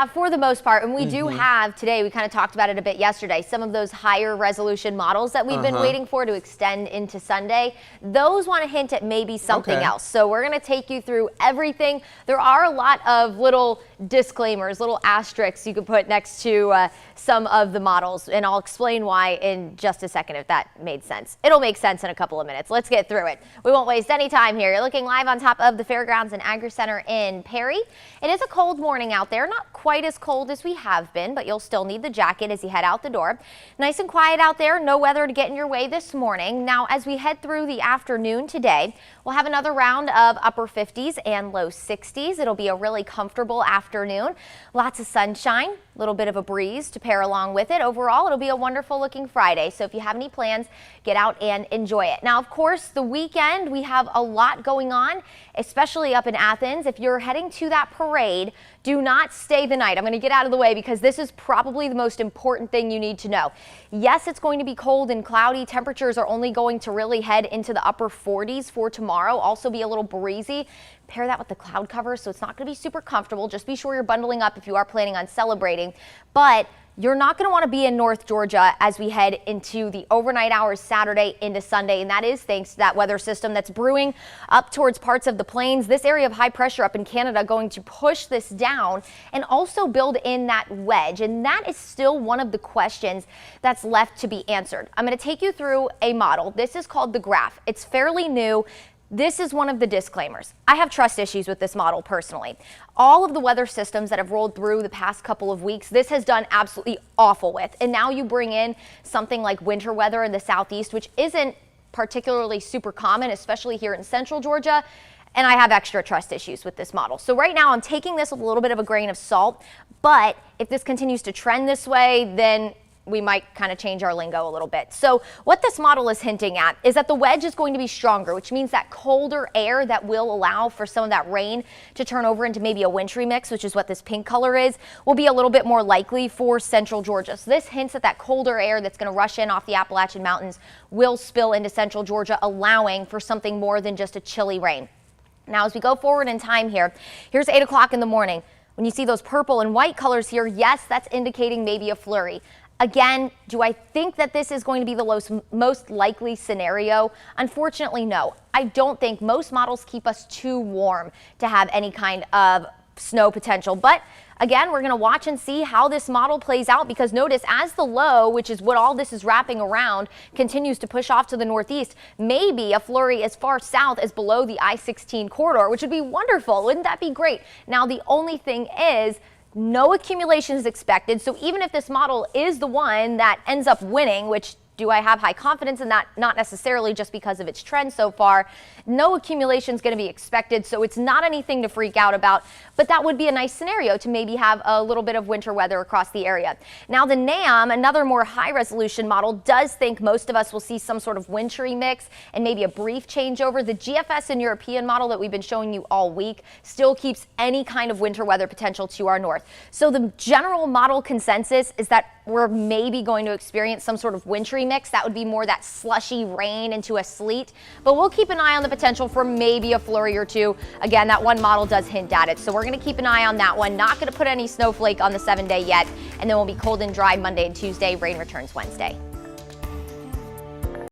Yeah, for the most part. And we do have today, we kind of talked about it a bit yesterday, some of those higher resolution models that we've been waiting for to extend into Sunday. Those want to hint at maybe something else. So we're going to take you through everything. There are a lot of little disclaimers, little asterisks you could put next to some of the models, and I'll explain why in just a second if that made sense. It'll make sense in a couple of minutes. Let's get through it. We won't waste any time here. You're looking live on top of the Fairgrounds and Agri Center in Perry. It is a cold morning out there, not quite as cold as we have been, but you'll still need the jacket as you head out the door. Nice and quiet out there, no weather to get in your way this morning. Now, as we head through the afternoon today, we'll have another round of upper 50s and low 60s. It'll be a really comfortable afternoon. Lots of sunshine, a little bit of a breeze to pair along with it. Overall, it'll be a wonderful looking Friday. So if you have any plans, get out and enjoy it. Now, of course, the weekend, we have a lot going on, especially up in Athens. If you're heading to that parade, do not stay the night. I'm going to get out of the way because this is probably the most important thing you need to know. Yes, it's going to be cold and cloudy. Temperatures are only going to really head into the upper 40s for tomorrow. Also be a little breezy. Pair that with the cloud cover, so it's not going to be super comfortable. Just be sure you're bundling up if you are planning on celebrating. But you're not going to want to be in North Georgia as we head into the overnight hours Saturday into Sunday, and that is thanks to that weather system that's brewing up towards parts of the plains. This area of high pressure up in Canada going to push this down and also build in that wedge, and that is still one of the questions that's left to be answered. I'm going to take you through a model. This is called the graph. It's fairly new. This is one of the disclaimers. I have trust issues with this model personally. All of the weather systems that have rolled through the past couple of weeks, this has done absolutely awful with. And now you bring in something like winter weather in the southeast, which isn't particularly super common, especially here in central Georgia. And I have extra trust issues with this model. So right now I'm taking this with a little bit of a grain of salt. But if this continues to trend this way, then we might kind of change our lingo a little bit. So what this model is hinting at is that the wedge is going to be stronger, which means that colder air that will allow for some of that rain to turn over into maybe a wintry mix, which is what this pink color is, will be a little bit more likely for central Georgia. So this hints at that colder air that's going to rush in off the Appalachian Mountains will spill into central Georgia, allowing for something more than just a chilly rain. Now, as we go forward in time here, here's 8 o'clock in the morning. When you see those purple and white colors here, yes, that's indicating maybe a flurry. Again, do I think that this is going to be the most likely scenario? Unfortunately, no. I don't think most models keep us too warm to have any kind of snow potential. But again, we're going to watch and see how this model plays out, because notice as the low, which is what all this is wrapping around, continues to push off to the northeast, maybe a flurry as far south as below the I-16 corridor, which would be wonderful. Wouldn't that be great? Now, the only thing is, no accumulation is expected. So even if this model is the one that ends up winning, which do I have high confidence in that? Not necessarily, just because of its trend so far. No accumulation is going to be expected, so it's not anything to freak out about, but that would be a nice scenario to maybe have a little bit of winter weather across the area. Now, the NAM, another more high-resolution model, does think most of us will see some sort of wintry mix and maybe a brief changeover. The GFS and European model that we've been showing you all week still keeps any kind of winter weather potential to our north. So the general model consensus is that we're maybe going to experience some sort of wintry mix. That would be more that slushy rain into a sleet, but we'll keep an eye on the potential for maybe a flurry or two. Again, that one model does hint at it, so we're going to keep an eye on that one. Not going to put any snowflake on the 7-day yet, and then we'll be cold and dry Monday and Tuesday. Rain returns Wednesday.